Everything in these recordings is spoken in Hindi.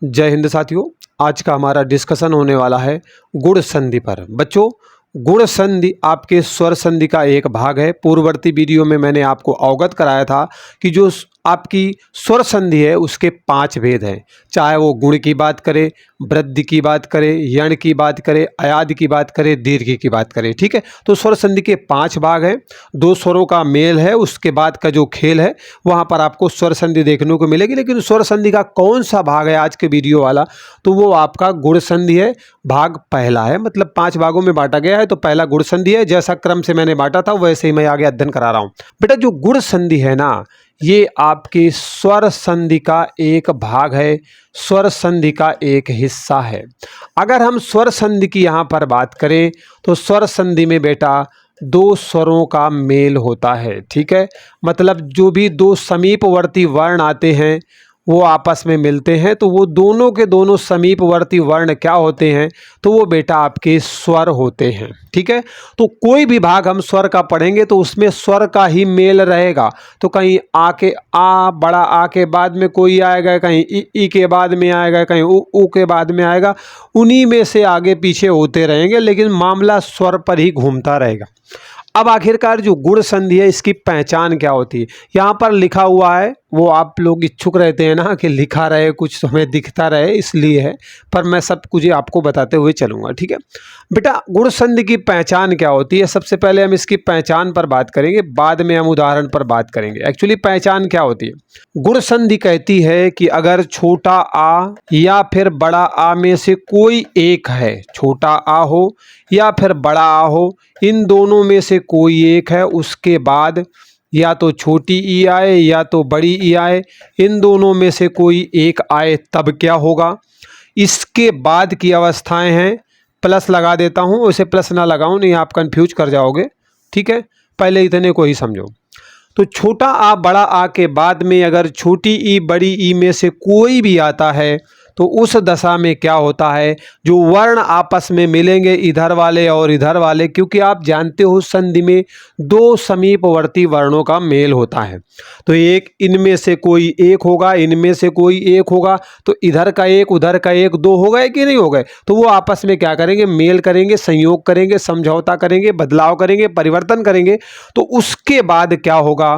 जय हिंद साथियों। आज का हमारा डिस्कशन होने वाला है गुण संधि पर। बच्चों, गुण संधि आपके स्वर संधि का एक भाग है। पूर्ववर्ती वीडियो में मैंने आपको अवगत कराया था कि जो आपकी स्वर संधि है उसके 5 भेद हैं। चाहे वो गुण की बात करें, वृद्धि की बात करें, यण की बात करें, अयाद की बात करें, दीर्घ की बात करें। ठीक है, तो स्वर संधि के 5 भाग हैं। 2 स्वरों का मेल है, उसके बाद का जो खेल है वहाँ पर आपको स्वर संधि देखने को मिलेगी। लेकिन स्वर संधि का कौन सा भाग है आज के वीडियो वाला, तो वो आपका गुण संधि है। भाग पहला है, मतलब 5 भागों में बांटा गया है। तो पहला गुण संधि है, जैसा क्रम से मैंने बांटा था वैसे ही मैं आगे अध्ययन करा रहा हूँ। बेटा, जो गुण संधि है ना, ये आपके स्वर संधि का एक भाग है, स्वर संधि का एक हिस्सा है। अगर हम स्वर संधि की यहाँ पर बात करें तो स्वर संधि में बेटा 2 स्वरों का मेल होता है। ठीक है, मतलब जो भी 2 समीपवर्ती वर्ण आते हैं वो आपस में मिलते हैं, तो वो दोनों के दोनों समीपवर्ती वर्ण क्या होते हैं, तो वो बेटा आपके स्वर होते हैं। ठीक है, तो कोई भी भाग हम स्वर का पढ़ेंगे तो उसमें स्वर का ही मेल रहेगा। तो कहीं आ के आ, बड़ा आ के बाद में कोई आएगा, कहीं ई के बाद में आएगा, कहीं ऊ के बाद में आएगा। उन्हीं में से आगे पीछे होते रहेंगे, लेकिन मामला स्वर पर ही घूमता रहेगा। अब आखिरकार जो गुण संधि है इसकी पहचान क्या होती है, यहाँ पर लिखा हुआ है। वो आप लोग इच्छुक रहते हैं ना कि लिखा रहे, कुछ हमें दिखता रहे, इसलिए है, पर मैं सब कुछ आपको बताते हुए चलूँगा। ठीक है बेटा, गुण संधि की पहचान क्या होती है, सबसे पहले हम इसकी पहचान पर बात करेंगे, बाद में हम उदाहरण पर बात करेंगे। एक्चुअली पहचान क्या होती है? गुण संधि कहती है कि अगर छोटा आ या फिर बड़ा आ में से कोई एक है, छोटा आ हो या फिर बड़ा आ हो, इन दोनों में से कोई एक है, उसके बाद या तो छोटी ई आए या तो बड़ी ई आए, इन दोनों में से कोई एक आए, तब क्या होगा? इसके बाद की अवस्थाएं हैं, प्लस लगा देता हूं, उसे प्लस ना लगाऊं, नहीं आप कंफ्यूज कर जाओगे। ठीक है, पहले इतने को ही समझो। तो छोटा आ बड़ा आ के बाद में अगर छोटी ई बड़ी ई में से कोई भी आता है तो उस दशा में क्या होता है, जो वर्ण आपस में मिलेंगे, इधर वाले और इधर वाले, क्योंकि आप जानते हो संधि में 2 समीपवर्ती वर्णों का मेल होता है। तो एक इनमें से कोई एक होगा, इनमें से कोई एक होगा, तो इधर का एक उधर का एक, 2 हो गए कि नहीं हो गए? तो वो आपस में क्या करेंगे, मेल करेंगे, संयोग करेंगे, समझौता करेंगे, बदलाव करेंगे, परिवर्तन करेंगे। तो उसके बाद क्या होगा,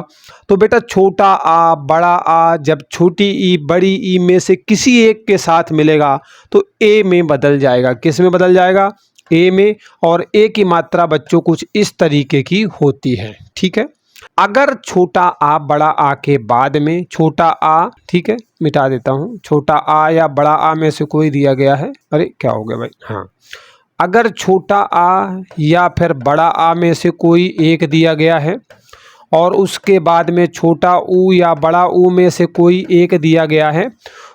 तो बेटा छोटा आ बड़ा आ जब छोटी ई बड़ी ई में से किसी एक के साथ मिलेगा तो ए में बदल जाएगा। किस में बदल जाएगा? ए में। और ए की मात्रा बच्चों कुछ इस तरीके की होती है। ठीक है, अगर छोटा आ बड़ा आ के बाद में छोटा आ, ठीक है मिटा देता हूं, छोटा आ या बड़ा आ में से कोई दिया गया है, अरे क्या हो गया भाई, हाँ, अगर छोटा आ या फिर बड़ा आ में से कोई एक दिया गया है और उसके बाद में छोटा ऊ या बड़ा ऊ में से कोई एक दिया गया है,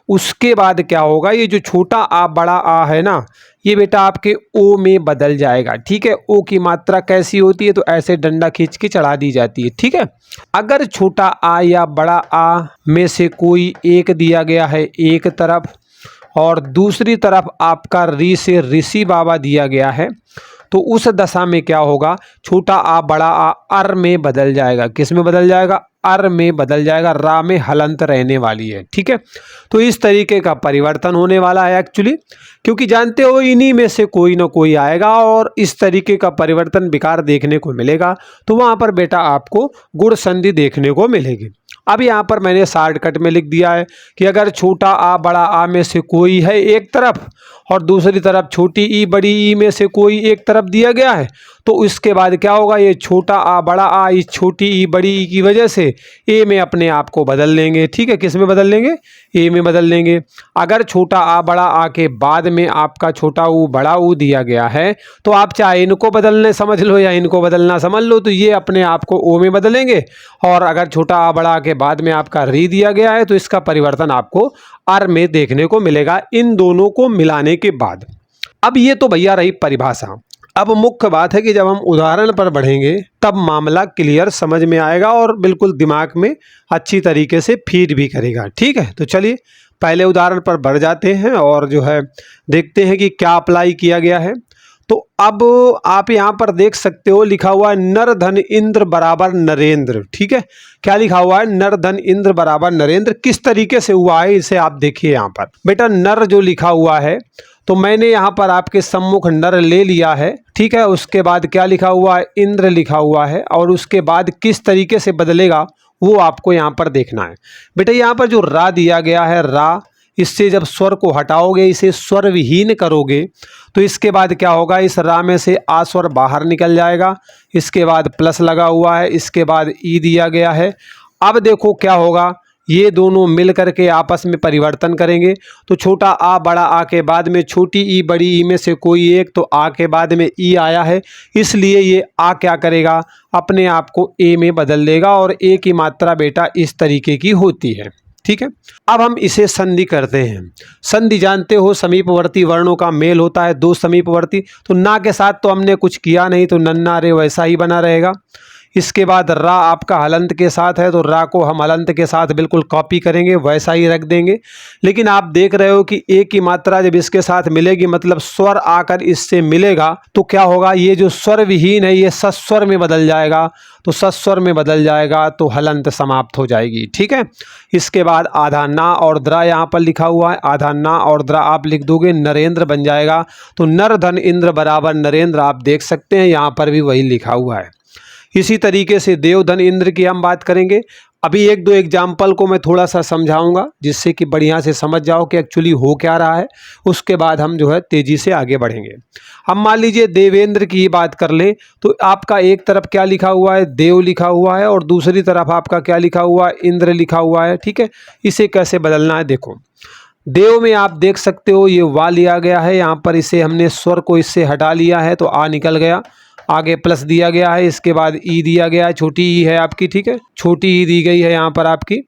उसके बाद क्या होगा, ये जो छोटा आ बड़ा आ है ना, ये बेटा आपके ओ में बदल जाएगा। ठीक है, ओ की मात्रा कैसी होती है, तो ऐसे डंडा खींच के चढ़ा दी जाती है। ठीक है, अगर छोटा आ या बड़ा आ में से कोई एक दिया गया है एक तरफ और दूसरी तरफ आपका री से ऋषि बाबा दिया गया है, तो उस दशा में क्या होगा, छोटा आ बड़ा आ अर में बदल जाएगा। किस में बदल जाएगा? अर में बदल जाएगा। रा में हलंत रहने वाली है। ठीक है, तो इस तरीके का परिवर्तन होने वाला है एक्चुअली, क्योंकि जानते हो इन्हीं में से कोई ना कोई आएगा और इस तरीके का परिवर्तन विकार देखने को मिलेगा। तो वहाँ पर बेटा आपको गुण संधि देखने को मिलेगी। अब यहाँ पर मैंने शॉर्टकट में लिख दिया है कि अगर छोटा आ बड़ा आ में से कोई है एक तरफ और दूसरी तरफ छोटी ई बड़ी ई में से कोई एक तरफ दिया गया है, तो इसके बाद क्या होगा, ये छोटा आ बड़ा आ इस छोटी ई बड़ी ई की वजह से ए में अपने आप को बदल लेंगे। ठीक है, किस में बदल लेंगे? ए में बदल लेंगे। अगर छोटा आ बड़ा आ के बाद में आपका छोटा ऊ बड़ा ऊ दिया गया है, तो आप चाहे इनको बदलने समझ लो या इनको बदलना समझ लो, तो ये अपने आप को ओ में बदलेंगे। और अगर छोटा आ बड़ा के बाद में आपका री दिया गया है, तो इसका परिवर्तन आपको अर में देखने को मिलेगा इन दोनों को मिलाने के बाद। अब ये तो भैया रही परिभाषा। अब मुख्य बात है कि जब हम उदाहरण पर बढ़ेंगे तब मामला क्लियर समझ में आएगा और बिल्कुल दिमाग में अच्छी तरीके से फीड भी करेगा। ठीक है, तो चलिए पहले उदाहरण पर बढ़ जाते हैं और जो है देखते हैं कि क्या अप्लाई किया गया है। तो अब आप यहाँ पर देख सकते हो लिखा हुआ है नर धन इंद्र बराबर नरेंद्र। ठीक है, क्या लिखा हुआ है? नर धन इंद्र बराबर नरेंद्र। किस तरीके से हुआ है इसे आप देखिए। यहाँ पर बेटा नर जो लिखा हुआ है तो मैंने यहाँ पर आपके सम्मुख नर ले लिया है। ठीक है, उसके बाद क्या लिखा हुआ है? इंद्र लिखा हुआ है, और उसके बाद किस तरीके से बदलेगा वो आपको यहाँ पर देखना है। बेटा यहाँ पर जो रा दिया गया है, रा, इससे जब स्वर को हटाओगे, इसे स्वर विहीन करोगे, तो इसके बाद क्या होगा? इस रा में से आ स्वर बाहर निकल जाएगा। इसके बाद प्लस लगा हुआ है, इसके बाद ई दिया गया है। अब देखो क्या होगा, ये दोनों मिल करके आपस में परिवर्तन करेंगे। तो छोटा आ बड़ा आ के बाद में छोटी ई बड़ी ई में से कोई एक, तो आ के बाद में ई आया है, इसलिए ये आ क्या करेगा? अपने आप को ए में बदल देगा, और ए की मात्रा बेटा इस तरीके की होती है। ठीक है, अब हम इसे संधि करते हैं। संधि जानते हो समीपवर्ती वर्णों का मेल होता है, दो समीपवर्ती। तो ना के साथ तो हमने कुछ किया नहीं, तो नन्ना रे वैसा ही बना रहेगा। इसके बाद रा आपका हलंत के साथ है, तो रा को हम हलंत के साथ बिल्कुल कॉपी करेंगे, वैसा ही रख देंगे। लेकिन आप देख रहे हो कि ए की मात्रा जब इसके साथ मिलेगी, मतलब स्वर आकर इससे मिलेगा, तो क्या होगा? ये जो स्वर विहीन है ये सस्वर में बदल जाएगा। तो सस्वर में बदल जाएगा तो हलंत समाप्त हो जाएगी। ठीक है, इसके बाद आधा ना और द्रा यहाँ पर लिखा हुआ है, आधा ना और द्रा आप लिख दोगे, नरेंद्र बन जाएगा। तो नर धन इंद्र बराबर नरेंद्र आप देख सकते हैं, यहाँ पर भी वही लिखा हुआ है। इसी तरीके से देव धन इंद्र की हम बात करेंगे। अभी एक दो एग्जाम्पल को मैं थोड़ा सा समझाऊंगा, जिससे कि बढ़िया से समझ जाओ कि एक्चुअली हो क्या रहा है। उसके बाद हम जो है तेजी से आगे बढ़ेंगे। हम मान लीजिए देवेंद्र की ही बात कर ले, तो आपका एक तरफ क्या लिखा हुआ है? देव लिखा हुआ है, और दूसरी तरफ आपका क्या लिखा हुआ है? इंद्र लिखा हुआ है। ठीक है, इसे कैसे बदलना है देखो। देव में आप देख सकते हो ये वा लिया गया है, यहाँ पर इसे हमने स्वर को इससे हटा लिया है, तो आ निकल गया। आगे प्लस दिया गया है, इसके बाद ई दिया गया है, छोटी ई है आपकी। ठीक है, छोटी ई दी गई है, यहाँ पर आपकी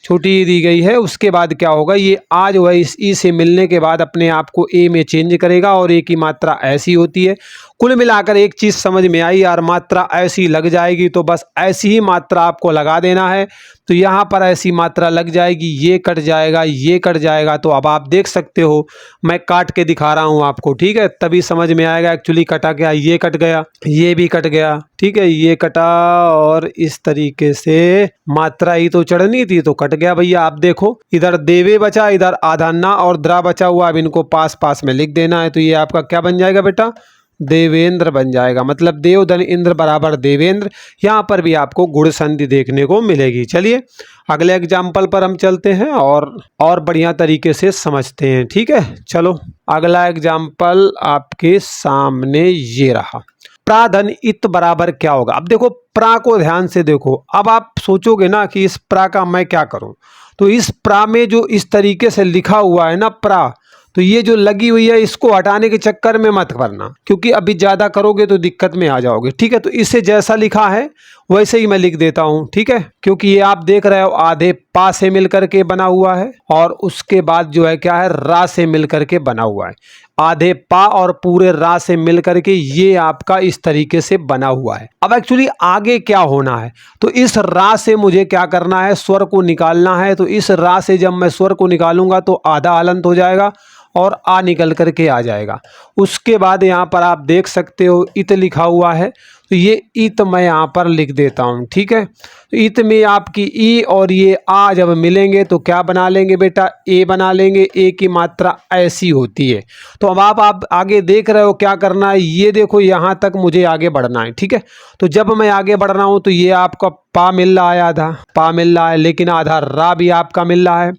छोटी ई दी गई है। उसके बाद क्या होगा? ये आ जो है इस ई से मिलने के बाद अपने आप को ए में चेंज करेगा, और ए की मात्रा ऐसी होती है। कुल मिलाकर एक चीज़ समझ में आई यार, मात्रा ऐसी लग जाएगी तो बस ऐसी ही मात्रा आपको लगा देना है। तो यहाँ पर ऐसी मात्रा लग जाएगी, ये कट जाएगा, ये कट जाएगा। तो अब आप देख सकते हो, मैं काट के दिखा रहा हूँ आपको। ठीक है, तभी समझ में आएगा एक्चुअली कटा क्या। ये कट गया, ये भी कट गया। ठीक है, ये कटा, और इस तरीके से मात्रा ही तो चढ़नी थी तो कट गया भैया। आप देखो, इधर देवे बचा, इधर आधा ना और द्रा बचा हुआ। अब इनको पास पास में लिख देना है। तो ये आपका क्या बन जाएगा बेटा? देवेंद्र बन जाएगा। मतलब देव धन इंद्र बराबर देवेंद्र। यहाँ पर भी आपको गुण संधि देखने को मिलेगी। चलिए अगले एग्जाम्पल पर हम चलते हैं और बढ़िया तरीके से समझते हैं। ठीक है, चलो अगला एग्जाम्पल आपके सामने ये रहा। प्रा धन इत बराबर क्या होगा? अब देखो प्रा को ध्यान से देखो। अब आप सोचोगे ना कि इस प्रा का मैं क्या करूं, तो इस प्रा में जो इस तरीके से लिखा हुआ है ना प्रा, तो ये जो लगी हुई है इसको हटाने के चक्कर में मत करना, क्योंकि अभी ज़्यादा करोगे तो दिक्कत में आ जाओगे। ठीक है, तो इसे जैसा लिखा है वैसे ही मैं लिख देता हूँ। ठीक है, क्योंकि ये आप देख रहे हो आधे पा से मिल करके बना हुआ है, और उसके बाद जो है क्या है? रा से मिल करके बना हुआ है। आधे पा और पूरे रा से मिल करके ये आपका इस तरीके से बना हुआ है। अब एक्चुअली आगे क्या होना है? तो इस रा से मुझे क्या करना है? स्वर को निकालना है। तो इस रा से जब मैं स्वर को निकालूंगा तो आधा हलंत हो जाएगा और आ निकल करके आ जाएगा। उसके बाद यहाँ पर आप देख सकते हो इत लिखा हुआ है, तो ये इत मैं यहाँ पर लिख देता हूँ। ठीक है, तो इत में आपकी ई और ये आ जब मिलेंगे तो क्या बना लेंगे बेटा? ए बना लेंगे। ए की मात्रा ऐसी होती है। तो अब आप आगे देख रहे हो क्या करना है। ये देखो यहाँ तक मुझे आगे बढ़ना है। ठीक है, तो जब मैं आगे बढ़ रहा हूँ तो ये आपका पा मिल रहा है, आधा पा मिल रहा है, लेकिन आधा रा भी आपका मिल रहा है,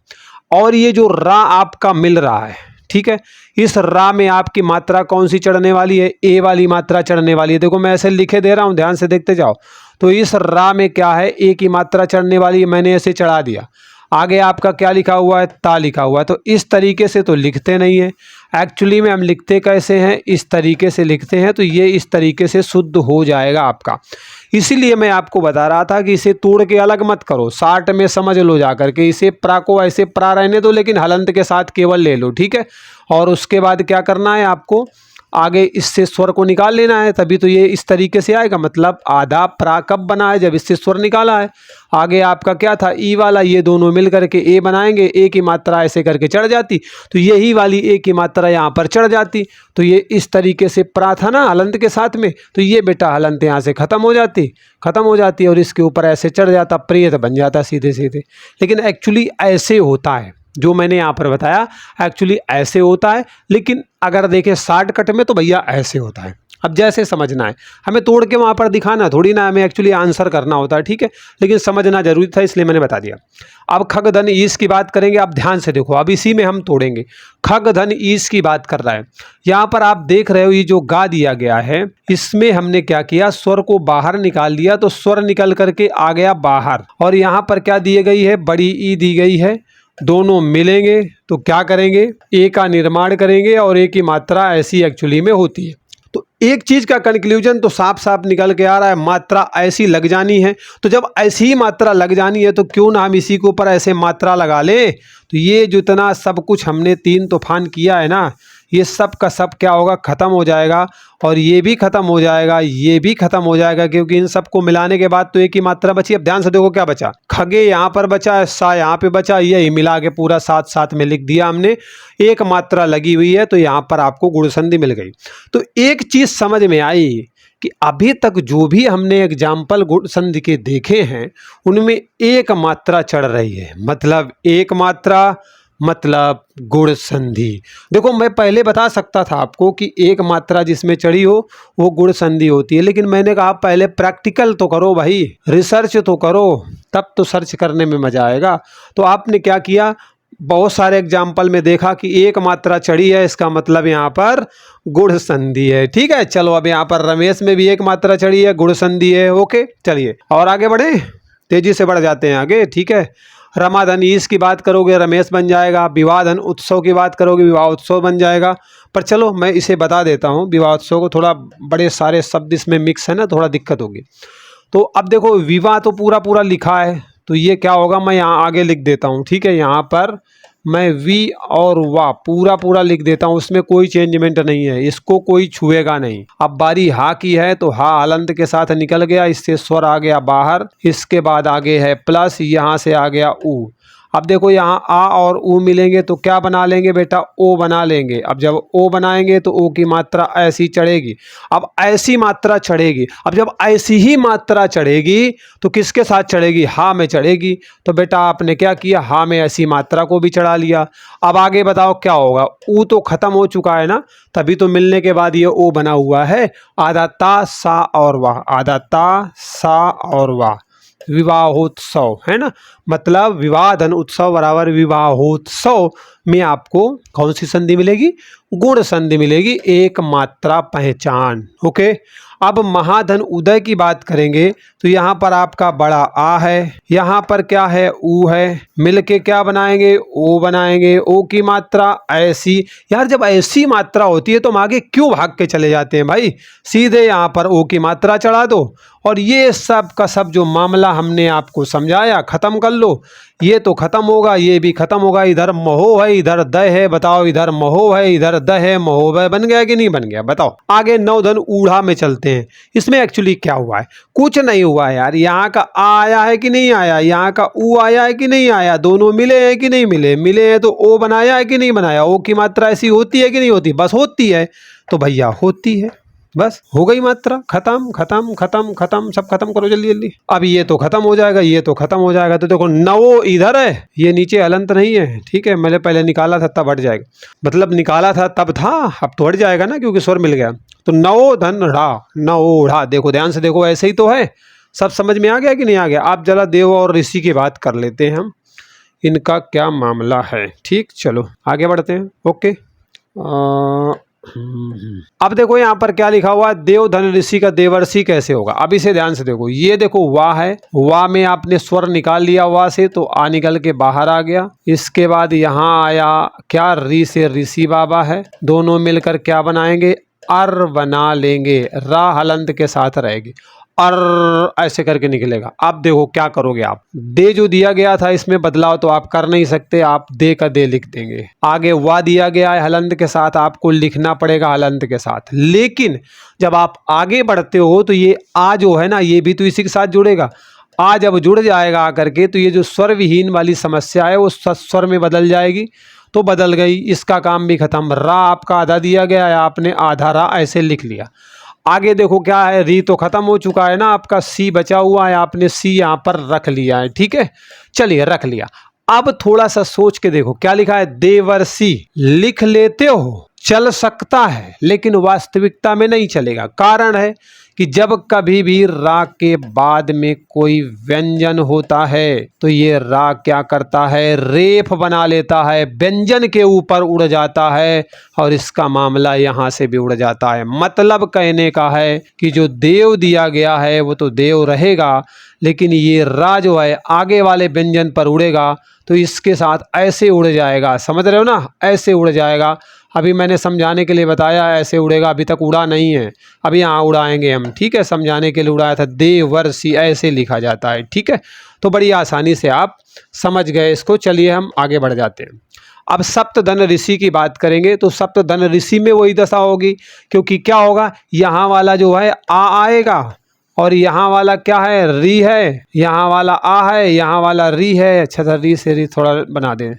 और ये जो रा आपका मिल रहा है, ठीक है, इस रा में आपकी मात्रा कौन सी चढ़ने वाली है? ए वाली मात्रा चढ़ने वाली है। देखो मैं ऐसे लिखे दे रहा हूँ, ध्यान से देखते जाओ। तो इस रा में क्या है? ए की मात्रा चढ़ने वाली है, मैंने ऐसे चढ़ा दिया। आगे आपका क्या लिखा हुआ है? ता लिखा हुआ है। तो इस तरीके से तो लिखते नहीं है, एक्चुअली में हम लिखते कैसे हैं? इस तरीके से लिखते हैं। तो ये इस तरीके से शुद्ध हो जाएगा आपका। इसीलिए मैं आपको बता रहा था कि इसे तोड़ के अलग मत करो, शार्ट में समझ लो जा करके। इसे प्रा को ऐसे प्रा रहने दो, लेकिन हलंत के साथ केवल ले लो। ठीक है, और उसके बाद क्या करना है आपको? आगे इससे स्वर को निकाल लेना है, तभी तो ये इस तरीके से आएगा। मतलब आधा प्रा कब बना है, जब इससे स्वर निकाला है। आगे आपका क्या था, ई वाला, ये दोनों मिल करके ए बनाएंगे, ए की मात्रा ऐसे करके चढ़ जाती, तो यही वाली ए की मात्रा यहाँ पर चढ़ जाती, तो ये इस तरीके से प्रा था ना हलंत के साथ में, तो ये बेटा हलंत यहाँ से ख़त्म हो जाती और इसके ऊपर ऐसे चढ़ जाता, प्रेत बन जाता सीधे सीधे। लेकिन एक्चुअली ऐसे होता है, जो मैंने यहाँ पर बताया एक्चुअली ऐसे होता है। लेकिन अगर देखें शॉर्टकट में तो भैया ऐसे होता है। अब जैसे समझना है, हमें तोड़ के वहाँ पर दिखाना थोड़ी ना, हमें एक्चुअली आंसर करना होता है, ठीक है। लेकिन समझना जरूरी था, इसलिए मैंने बता दिया। अब खग धन ईश की बात करेंगे, आप ध्यान से देखो, अब इसी में हम तोड़ेंगे। खग धन ईश की बात कर रहा है। यहाँ पर आप देख रहे हो, ये जो गा दिया गया है, इसमें हमने क्या किया, स्वर को बाहर निकाल दिया, तो स्वर निकल करके आ गया बाहर। और यहाँ पर क्या दी गई है, बड़ी ई दी गई है। दोनों मिलेंगे तो क्या करेंगे, ए का निर्माण करेंगे, और ए की मात्रा ऐसी एक्चुअली में होती है। तो एक चीज का कंक्लूजन तो साफ साफ निकल के आ रहा है, मात्रा ऐसी लग जानी है। तो जब ऐसी ही मात्रा लग जानी है, तो क्यों ना हम इसी के ऊपर ऐसे मात्रा लगा लें। तो ये जितना सब कुछ हमने 3 तूफान किया है ना, ये सब का सब क्या होगा, ख़त्म हो जाएगा। और ये भी ख़त्म हो जाएगा, ये भी ख़त्म हो जाएगा, क्योंकि इन सबको मिलाने के बाद तो एक ही मात्रा बची। अब ध्यान से देखो क्या बचा, खगे यहाँ पर बचा है, सा यहाँ पे बचा, यही मिला के पूरा साथ साथ में लिख दिया हमने। एक मात्रा लगी हुई है, तो यहाँ पर आपको गुण संधि मिल गई। तो एक चीज़ समझ में आई कि अभी तक जो भी हमने एग्जाम्पल गुण संधि के देखे हैं, उनमें एक मात्रा चढ़ रही है। मतलब एक मात्रा मतलब गुण संधि। देखो मैं पहले बता सकता था आपको कि एक मात्रा जिसमें चढ़ी हो वो गुण संधि होती है, लेकिन मैंने कहा पहले प्रैक्टिकल तो करो भाई, रिसर्च तो करो, तब तो सर्च करने में मजा आएगा। तो आपने क्या किया, बहुत सारे एग्जाम्पल में देखा कि एक मात्रा चढ़ी है, इसका मतलब यहाँ पर गुण संधि है। ठीक है, चलो अब यहाँ पर रमेश में भी एक मात्रा चढ़ी है, गुण संधि है। ओके चलिए और आगे बढ़े, तेजी से बढ़ जाते हैं आगे। ठीक है, रमाधन ईश की बात करोगे रमेश बन जाएगा, विवाहधन उत्सव की बात करोगे विवाह उत्सव बन जाएगा। पर चलो मैं इसे बता देता हूँ, विवाह उत्सव को थोड़ा बड़े सारे शब्द इसमें मिक्स है ना, थोड़ा दिक्कत होगी। तो अब देखो विवाह तो पूरा पूरा लिखा है, तो ये क्या होगा, मैं यहाँ आगे लिख देता हूँ। ठीक है, यहाँ पर मैं वी और वाह पूरा पूरा लिख देता हूँ, उसमें कोई चेंजमेंट नहीं है, इसको कोई छुएगा नहीं। अब बारी हा की है, तो हा हलंत के साथ निकल गया, इससे स्वर आ गया बाहर। इसके बाद आगे है प्लस, यहाँ से आ गया ऊ। अब देखो यहाँ आ और ऊ मिलेंगे तो क्या बना लेंगे बेटा, ओ बना लेंगे। अब जब ओ बनाएंगे तो ओ की मात्रा ऐसी चढ़ेगी। अब ऐसी मात्रा चढ़ेगी, अब जब ऐसी ही मात्रा चढ़ेगी तो किसके साथ चढ़ेगी, हा में चढ़ेगी। तो बेटा आपने क्या किया, हा में ऐसी मात्रा को भी चढ़ा लिया। अब आगे बताओ क्या होगा, ऊ तो खत्म हो चुका है ना, तभी तो मिलने के बाद ये ओ बना हुआ है। आधा ता सा और वाह, आधा ता सा और वाह, विवाहोत्सव है ना। मतलब विवाह धन उत्सव बराबर विवाहोत्सव में आपको कौन सी संधि मिलेगी, गुण संधि मिलेगी, एक मात्रा पहचान। ओके, अब महाधन उदय की बात करेंगे तो यहाँ पर आपका बड़ा आ है, यहाँ पर क्या है ऊ है, मिलके क्या बनाएंगे, ओ बनाएंगे। ओ की मात्रा ऐसी, यार जब ऐसी मात्रा होती है तो हम आगे क्यों भाग के चले जाते हैं भाई, सीधे यहाँ पर ओ की मात्रा चढ़ा दो और ये सब का सब जो मामला हमने आपको समझाया खत्म कर लो। ये तो खत्म होगा, ये भी खत्म होगा। इधर महो है, इधर द है, बताओ इधर महो है, इधर द है, महोवय बन गया कि नहीं बन गया, बताओ। आगे नवधन ऊढ़ा में चलते हैं। इसमें एक्चुअली क्या हुआ है, कुछ नहीं हुआ है यार। यहाँ का आ आया है कि नहीं आया, यहाँ का ऊ आया है कि नहीं आया, दोनों मिले हैं कि नहीं मिले, मिले हैं तो ओ बनाया है कि नहीं बनाया। ओ की मात्रा ऐसी होती है कि नहीं होती, बस होती है तो भैया होती है, बस हो गई मात्रा, खत्म खत्म खत्म खत्म, सब खत्म करो जल्दी जल्दी। अब ये तो खत्म हो जाएगा, ये तो खत्म हो जाएगा। तो देखो नवो इधर है, ये नीचे हलंत नहीं है। ठीक है, मैंने पहले निकाला था तब हट जाएगा, मतलब निकाला था तब था, अब तो हट जाएगा ना क्योंकि स्वर मिल गया। तो नवो धन ढ़ा, नवोढ़ा, देखो ध्यान से देखो, ऐसे ही तो है। सब समझ में आ गया कि नहीं आ गया। आप जरा देव और ऋषि की बात कर लेते हैं हम, इनका क्या मामला है। ठीक, चलो आगे बढ़ते हैं। ओके, अब देखो यहाँ पर क्या लिखा हुआ है, देव धन ऋषि का देवर्षि कैसे होगा। अब इसे ध्यान से देखो, ये देखो वाह है, वाह में आपने स्वर निकाल लिया वाह से, तो आ निकल के बाहर आ गया। इसके बाद यहाँ आया क्या, री से ऋषि बाबा है, दोनों मिलकर क्या बनाएंगे, अर बना लेंगे, रा हलंत के साथ रहेगी। और ऐसे करके निकलेगा। अब देखो क्या करोगे आप, दे जो दिया गया था इसमें बदलाव तो आप कर नहीं सकते, आप दे का दे लिख देंगे। आगे वा दिया गया है हलंत के साथ, आपको लिखना पड़ेगा हलंत के साथ। लेकिन जब आप आगे बढ़ते हो तो ये आ जो है ना, ये भी तो इसी के साथ जुड़ेगा। आ जब जुड़ जाएगा आकर के तो ये जो स्वर विहीन वाली समस्या है वो स्वर में बदल जाएगी। तो बदल गई, इसका काम भी खत्म। रा आपका आधा दिया गया है, आपने आधा रा ऐसे लिख लिया। आगे देखो क्या है, री तो खत्म हो चुका है ना, आपका सी बचा हुआ है, आपने सी यहाँ पर रख लिया है। ठीक है, चलिए रख लिया। अब थोड़ा सा सोच के देखो क्या लिखा है, देवर्षि लिख लेते हो, चल सकता है लेकिन वास्तविकता में नहीं चलेगा। कारण है कि जब कभी भी रा के बाद में कोई व्यंजन होता है तो ये रा क्या करता है, रेफ बना लेता है, व्यंजन के ऊपर उड़ जाता है और इसका मामला यहाँ से भी उड़ जाता है। मतलब कहने का है कि जो देव दिया गया है वो तो देव रहेगा, लेकिन ये रा जो है आगे वाले व्यंजन पर उड़ेगा तो इसके साथ ऐसे उड़ जाएगा। समझ रहे हो ना, ऐसे उड़ जाएगा। अभी मैंने समझाने के लिए बताया ऐसे उड़ेगा, अभी तक उड़ा नहीं है, अभी यहाँ उड़ाएंगे हम। ठीक है, समझाने के लिए उड़ाया था, देवर्षि ऐसे लिखा जाता है। ठीक है, तो बड़ी आसानी से आप समझ गए इसको। चलिए हम आगे बढ़ जाते हैं। अब सप्तधन ऋषि की बात करेंगे तो सप्तधन ऋषि में वही दशा होगी, क्योंकि क्या होगा, यहाँ वाला जो है आ आएगा और यहाँ वाला क्या है, री है, यहाँ वाला आ है, यहाँ वाला री है। अच्छा था, री से री थोड़ा बना दें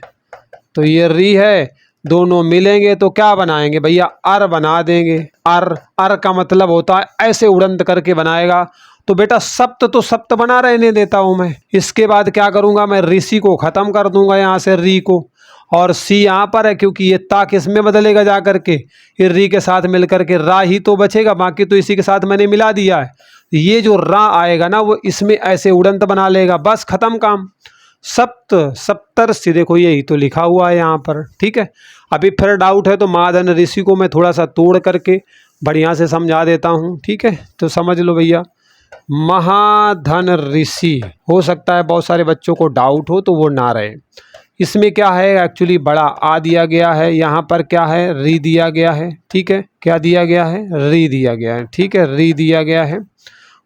तो ये री है, दोनों मिलेंगे तो क्या बनाएंगे भैया, अर बना देंगे। अर का मतलब होता है ऐसे उड़ंत करके बनाएगा। तो बेटा सप्त तो सप्त बना रहने देता हूं मैं। इसके बाद क्या करूंगा, मैं ऋषि को खत्म कर दूंगा यहाँ से, री को, और सी यहाँ पर है क्योंकि ये ता किस में बदलेगा जा करके, ये री के साथ मिलकर के रा ही तो बचेगा, बाकी तो इसी के साथ मैंने मिला दिया है। ये जो रा आएगा ना वो इसमें ऐसे उड़ंत बना लेगा, बस खत्म काम। सप्त सप्तर्षि देखो यही तो लिखा हुआ है यहाँ पर। ठीक है, अभी फिर डाउट है तो महाधन ऋषि को मैं थोड़ा सा तोड़ करके बढ़िया से समझा देता हूँ। ठीक है, तो समझ लो भैया, महाधन ऋषि, हो सकता है बहुत सारे बच्चों को डाउट हो तो वो ना रहे। इसमें क्या है, एक्चुअली बड़ा आ दिया गया है, यहाँ पर क्या है, री दिया गया है। ठीक है, क्या दिया गया है, री दिया गया है। ठीक है, री दिया गया है,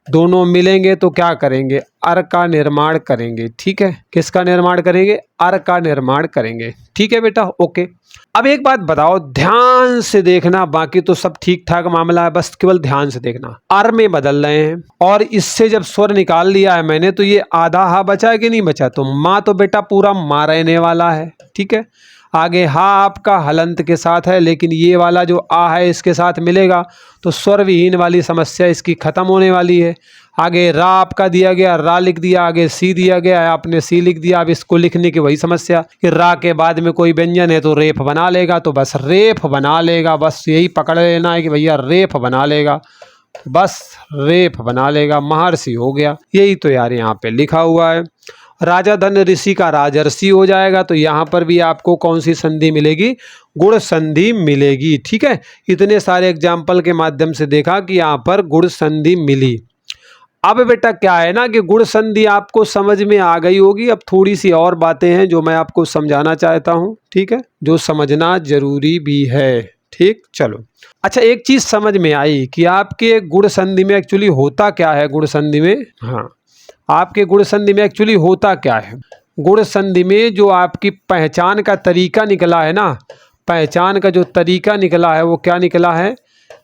दोनों मिलेंगे तो क्या करेंगे, अर का निर्माण करेंगे। ठीक है, किसका निर्माण करेंगे, अर का निर्माण करेंगे। ठीक है बेटा, ओके। अब एक बात बताओ, ध्यान से देखना, बाकी तो सब ठीक ठाक मामला है, बस केवल ध्यान से देखना। अर में बदल रहे हैं और इससे जब स्वर निकाल लिया है मैंने तो ये आधा हा बचा है कि नहीं बचा, तो माँ तो बेटा पूरा माँ रहने वाला है। ठीक है, आगे हा आपका हलंत के साथ है, लेकिन ये वाला जो आ है इसके साथ मिलेगा तो स्वर विहीन वाली समस्या इसकी खत्म होने वाली है। आगे रा आपका दिया गया, रा लिख दिया, आगे सी दिया गया है, आपने सी लिख दिया। अब इसको लिखने की वही समस्या कि रा के बाद में कोई व्यंजन है तो रेफ बना लेगा, तो बस रेफ बना लेगा, बस यही पकड़ लेना है कि भैया रेफ बना लेगा, बस रेफ बना लेगा, महर्षि हो गया। यही तो यार यहाँ पे लिखा हुआ है। राजा धन ऋषि का राजर्षि हो जाएगा, तो यहाँ पर भी आपको कौन सी संधि मिलेगी, गुण संधि मिलेगी। ठीक है, इतने सारे एग्जाम्पल के माध्यम से देखा कि यहाँ पर गुण संधि मिली। अब बेटा क्या है ना कि गुण संधि आपको समझ में आ गई होगी। अब थोड़ी सी और बातें हैं जो मैं आपको समझाना चाहता हूँ। ठीक है, जो समझना जरूरी भी है। ठीक, चलो। अच्छा, एक चीज समझ में आई कि आपके गुण संधि में एक्चुअली होता क्या है। गुण संधि में, हाँ, आपके गुण संधि में एक्चुअली होता क्या है। गुण संधि में जो आपकी पहचान का तरीका निकला है ना, पहचान का जो तरीका निकला है वो क्या निकला है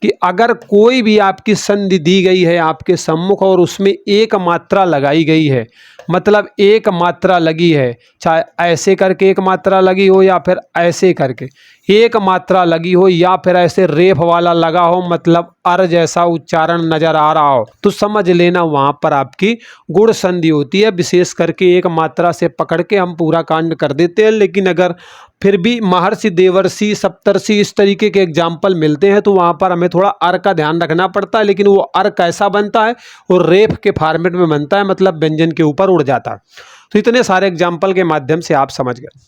कि अगर कोई भी आपकी संधि दी गई है आपके सम्मुख और उसमें एक मात्रा लगाई गई है, मतलब एक मात्रा लगी है, चाहे ऐसे करके एक मात्रा लगी हो या फिर ऐसे करके एक मात्रा लगी हो या फिर ऐसे रेफ वाला लगा हो, मतलब अर जैसा उच्चारण नजर आ रहा हो, तो समझ लेना वहां पर आपकी गुण संधि होती है। विशेष करके एक मात्रा से पकड़ के हम पूरा कांड कर देते हैं, लेकिन अगर फिर भी महर्षि, देवर्षि, सप्तर्षि इस तरीके के एग्जाम्पल मिलते हैं तो वहाँ पर हमें थोड़ा अर का ध्यान रखना पड़ता है। लेकिन वो अर कैसा बनता है, वो रेफ के फॉर्मेट में बनता है, मतलब व्यंजन के ऊपर उड़ जाता है। तो इतने सारे एग्जाम्पल के माध्यम से आप समझ गए।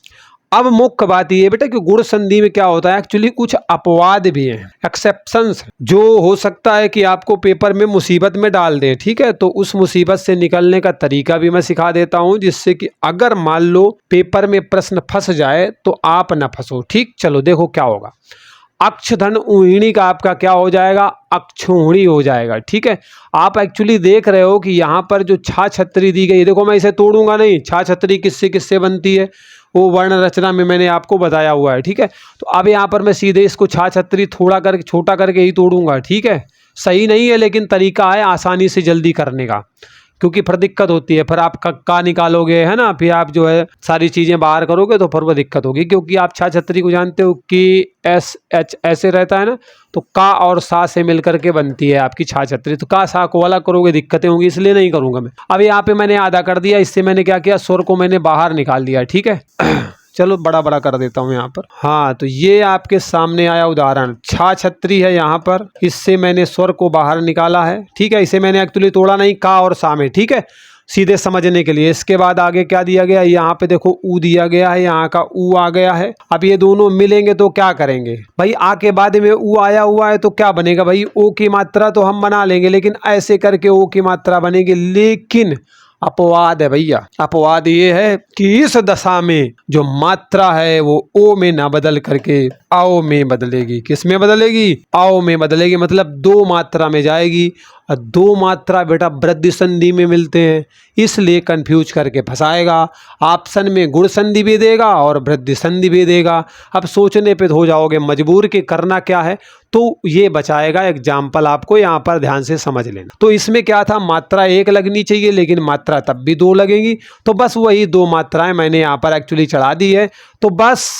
अब मुख्य बात ये बेटा कि गुण संधि में क्या होता है, एक्चुअली कुछ अपवाद भी हैं, एक्सेप्शंस, जो हो सकता है कि आपको पेपर में मुसीबत में डाल दे। ठीक है, तो उस मुसीबत से निकलने का तरीका भी मैं सिखा देता हूं, जिससे कि अगर मान लो पेपर में प्रश्न फंस जाए तो आप ना फंसो। ठीक, चलो देखो क्या होगा। अक्ष धन ऊहिणी का आपका क्या हो जाएगा, अक्षोहिणी हो जाएगा। ठीक है, आप एक्चुअली देख रहे हो कि यहाँ पर जो छा छतरी दी गई, देखो मैं इसे तोड़ूंगा नहीं, छा छतरी किससे किससे बनती है वो वर्ण रचना में मैंने आपको बताया हुआ है। ठीक है, तो अब यहाँ पर मैं सीधे इसको छा छतरी थोड़ा करके छोटा करके ही तोड़ूंगा। ठीक है, सही नहीं है लेकिन तरीका है आसानी से जल्दी करने का, क्योंकि फिर दिक्कत होती है, फिर आप का निकालोगे है ना, फिर आप जो है सारी चीज़ें बाहर करोगे तो फिर वो दिक्कत होगी, क्योंकि आप छा छतरी को जानते हो कि एस एच ऐसे रहता है ना, तो का और सा से मिलकर के बनती है आपकी छा छतरी, तो का सा को अलग करोगे दिक्कतें होंगी, इसलिए नहीं करूँगा मैं। अब यहाँ पे मैंने आधा कर दिया, इससे मैंने क्या किया, स्वर को मैंने बाहर निकाल दिया। ठीक है चलो बड़ा बड़ा कर देता हूँ यहाँ पर। हाँ, तो ये आपके सामने आया उदाहरण, छा छतरी है यहाँ पर, इससे मैंने स्वर को बाहर निकाला है। ठीक है, इसे मैंने एक्चुअली तोड़ा नहीं, का और सा में। ठीक है, सीधे समझने के लिए। इसके बाद आगे क्या दिया गया, यहाँ पे देखो ऊ दिया गया है, यहाँ का ऊ आ गया है। अब ये दोनों मिलेंगे तो क्या करेंगे भाई, आ के बाद में ऊ आया हुआ है तो क्या बनेगा भाई, ओ की मात्रा तो हम बना लेंगे, लेकिन ऐसे करके ओ की मात्रा बनेगी, लेकिन अपवाद है भैया। अपवाद ये है कि इस दशा में जो मात्रा है वो ओ में ना बदल करके आओ में बदलेगी। किस में बदलेगी, आओ में बदलेगी, मतलब दो मात्रा में जाएगी। और दो मात्रा बेटा वृद्धि संधि में मिलते हैं, इसलिए कंफ्यूज करके फंसाएगा। ऑप्शन में गुण संधि भी देगा और वृद्धि संधि भी देगा। अब सोचने पे हो जाओगे मजबूर कि करना क्या है, तो ये बचाएगा एग्जाम्पल, आपको यहाँ पर ध्यान से समझ लेना। तो इसमें क्या था, मात्रा एक लगनी चाहिए लेकिन मात्रा तब भी दो लगेंगी, तो बस वही दो मात्राएं मैंने यहाँ पर एक्चुअली चढ़ा दी है। तो बस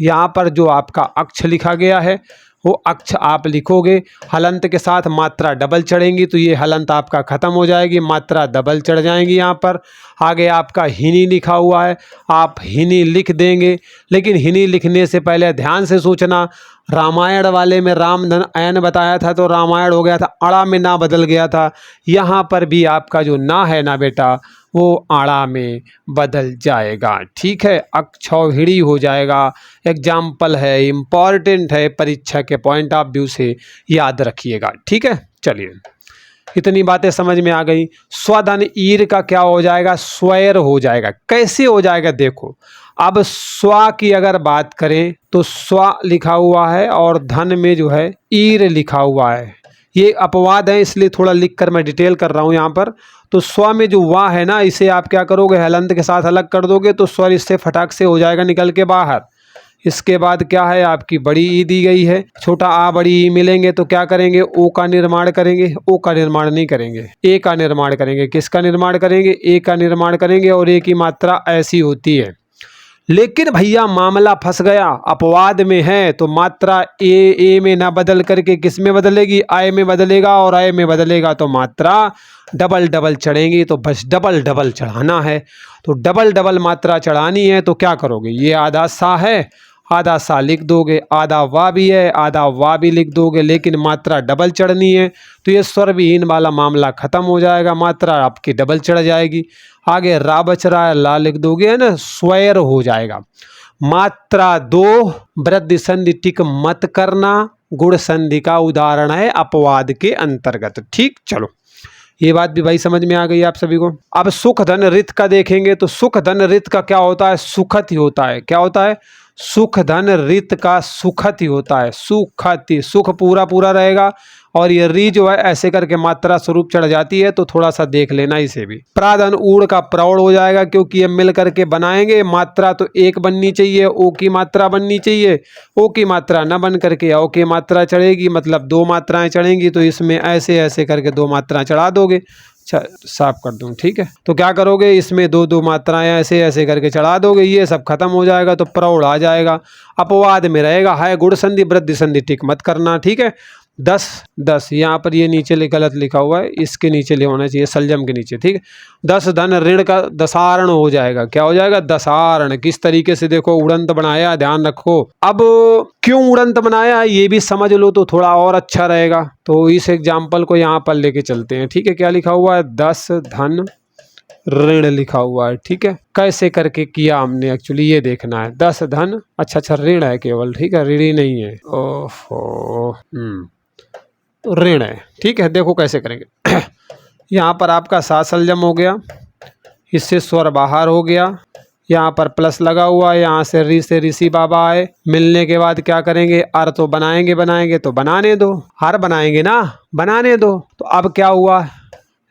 यहाँ पर जो आपका अक्ष लिखा गया है वो अक्ष आप लिखोगे, हलंत के साथ मात्रा डबल चढ़ेंगी तो ये हलंत आपका खत्म हो जाएगी, मात्रा डबल चढ़ जाएंगी। यहाँ पर आगे आपका हिनी लिखा हुआ है, आप हिनी लिख देंगे, लेकिन हिनी लिखने से पहले ध्यान से सोचना। रामायण वाले में राम धन ऐन बताया था तो रामायण हो गया था, अड़ा में ना बदल गया था। यहाँ पर भी आपका जो ना है ना बेटा वो आड़ा में बदल जाएगा। ठीक है, अक्षौहिणी हो जाएगा। एग्जाम्पल है, इम्पॉर्टेंट है, परीक्षा के पॉइंट ऑफ व्यू से याद रखिएगा। ठीक है, चलिए इतनी बातें समझ में आ गई। स्वधन ईर का क्या हो जाएगा, स्वैर हो जाएगा। कैसे हो जाएगा देखो, अब स्व की अगर बात करें तो स्व लिखा हुआ है और धन में जो है ईर लिखा हुआ है, ये अपवाद है इसलिए थोड़ा लिख कर मैं डिटेल कर रहा हूँ यहाँ पर। तो स्व में जो वाह है ना, इसे आप क्या करोगे, हलंत के साथ अलग कर दोगे तो स्वर इससे फटाक से हो जाएगा निकल के बाहर। इसके बाद क्या है, आपकी बड़ी ई दी गई है, छोटा आ बड़ी ई मिलेंगे तो क्या करेंगे, ओ का निर्माण करेंगे। ओ का निर्माण नहीं करेंगे, ए का निर्माण करेंगे। किसका निर्माण करेंगे, ए का निर्माण करेंगे, और ए की मात्रा ऐसी होती है। लेकिन भैया मामला फंस गया, अपवाद में है तो मात्रा ए में ना बदल करके किस में बदलेगी, आय में बदलेगा, और आय में बदलेगा तो मात्रा डबल डबल चढ़ेंगी। तो बस डबल डबल चढ़ाना है, तो डबल डबल मात्रा चढ़ानी है तो क्या करोगे, ये आधा सा है, आधा सा लिख दोगे, आधा वा भी है, आधा वा भी लिख दोगे, लेकिन मात्रा डबल चढ़नी है तो ये स्वर विहीन वाला मामला खत्म हो जाएगा, मात्रा आपकी डबल चढ़ जाएगी। आगे रा बच रहा है, ला लिख दोगे है ना, स्वैर हो जाएगा। मात्रा दो, वृद्धि संधि टिक मत करना, गुण संधि का उदाहरण है अपवाद के अंतर्गत। ठीक, चलो ये बात भी भाई समझ में आ गई आप सभी को। अब सुख धन रित का देखेंगे तो सुख धन रित का क्या होता है, सुखत ही होता है। क्या होता है, सुख धन रित का सुखत ही होता है। सुखत ही, सुख पूरा पूरा रहेगा, और ये री जो है ऐसे करके मात्रा स्वरूप चढ़ जाती है तो थोड़ा सा देख लेना इसे भी। प्राधन ऊड़ का प्रौढ़ हो जाएगा, क्योंकि ये मिल करके बनाएंगे, मात्रा तो एक बननी चाहिए, ओ की मात्रा बननी चाहिए, ओ की मात्रा न बन करके ओ की मात्रा चढ़ेगी, मतलब दो मात्राएं चढ़ेंगी, तो इसमें ऐसे ऐसे करके दो मात्राएं चढ़ा दोगे। साफ कर दूं, ठीक है, तो क्या करोगे, इसमें दो दो मात्राएं ऐसे ऐसे करके चढ़ा दोगे, ये सब खत्म हो जाएगा तो प्रौढ़ आ जाएगा। अपवाद में रहेगा है गुण संधि वृद्धि संधि टिक मत करना। ठीक है, 10 10 यहाँ पर ये नीचे गलत लिखा हुआ है, इसके नीचे ले होना चाहिए, सलजम के नीचे। ठीक है, 10 धन ऋण का दशारण हो जाएगा। क्या हो जाएगा, दशारण। किस तरीके से देखो, उड़ंत बनाया, ध्यान रखो। अब क्यों उड़ंत बनाया ये भी समझ लो तो थोड़ा और अच्छा रहेगा, तो इस एग्जाम्पल को यहाँ पर लेके चलते हैं। ठीक है, क्या लिखा हुआ है, 10 धन ऋण लिखा हुआ है। ठीक है, कैसे करके किया हमने, एक्चुअली ये देखना है। 10 धन, अच्छा ऋण है केवल, ठीक है, ऋण ही नहीं है, ओहो ऋण है। ठीक है, देखो कैसे करेंगे। यहाँ पर आपका सा सलजम हो गया, इससे स्वर बाहर हो गया, यहाँ पर प्लस लगा हुआ है, यहाँ से ऋषि बाबा आए। मिलने के बाद क्या करेंगे, अर तो बनाएंगे तो बनाने दो, हर बनाएंगे ना, बनाने दो। तो अब क्या हुआ,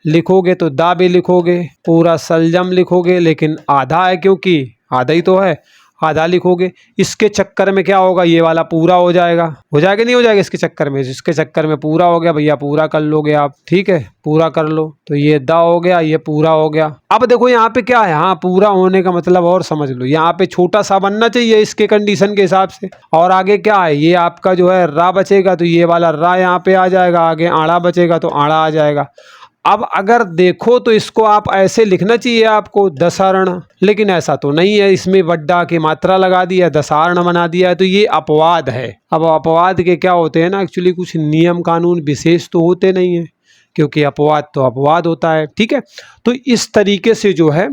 लिखोगे तो दा भी लिखोगे, पूरा सलजम लिखोगे, लेकिन आधा है क्योंकि आधा ही तो है, आधा लिखोगे। इसके चक्कर में क्या होगा, ये वाला पूरा हो जाएगा नहीं हो जाएगा इसके चक्कर में, जिसके चक्कर में पूरा हो गया भैया, पूरा कर लोगे आप, ठीक है, पूरा कर लो। तो ये दा हो गया, ये पूरा हो गया। अब देखो यहाँ पे क्या है, हाँ पूरा होने का मतलब और समझ लो, यहाँ पे छोटा सा बनना चाहिए इसके कंडीशन के हिसाब से। और आगे क्या है, ये आपका जो है रा बचेगा तो ये वाला रा यहाँ पे आ जाएगा, आगे आड़ा बचेगा तो आड़ा आ जाएगा। अब अगर देखो तो इसको आप ऐसे लिखना चाहिए आपको, दसारण, लेकिन ऐसा तो नहीं है, इसमें वड्डा की मात्रा लगा दिया, दसारण बना दिया है, तो ये अपवाद है। अब अपवाद के क्या होते हैं ना, एक्चुअली कुछ नियम कानून विशेष तो होते नहीं है, क्योंकि अपवाद तो अपवाद होता है, ठीक है। तो इस तरीके से जो है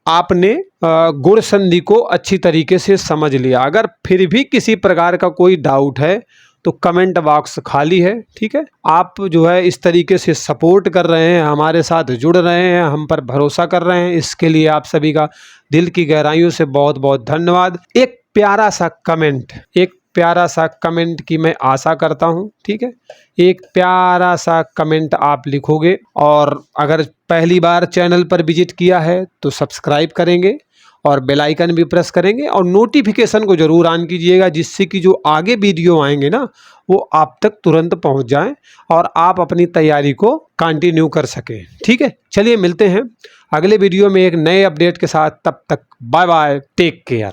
आपने गुण संधि को अच्छी तरीके से समझ लिया। अगर फिर भी किसी प्रकार का कोई डाउट है तो कमेंट बॉक्स खाली है, ठीक है। आप जो है इस तरीके से सपोर्ट कर रहे हैं, हमारे साथ जुड़ रहे हैं, हम पर भरोसा कर रहे हैं, इसके लिए आप सभी का दिल की गहराइयों से बहुत बहुत धन्यवाद। एक प्यारा सा कमेंट की मैं आशा करता हूं, ठीक है। एक प्यारा सा कमेंट आप लिखोगे, और अगर पहली बार चैनल पर विजिट किया है तो सब्सक्राइब करेंगे और बेल आइकन भी प्रेस करेंगे, और नोटिफिकेशन को ज़रूर ऑन कीजिएगा, जिससे कि जो आगे वीडियो आएंगे ना वो आप तक तुरंत पहुंच जाएं और आप अपनी तैयारी को कंटिन्यू कर सकें, ठीक है। चलिए मिलते हैं अगले वीडियो में एक नए अपडेट के साथ, तब तक बाय बाय, टेक केयर।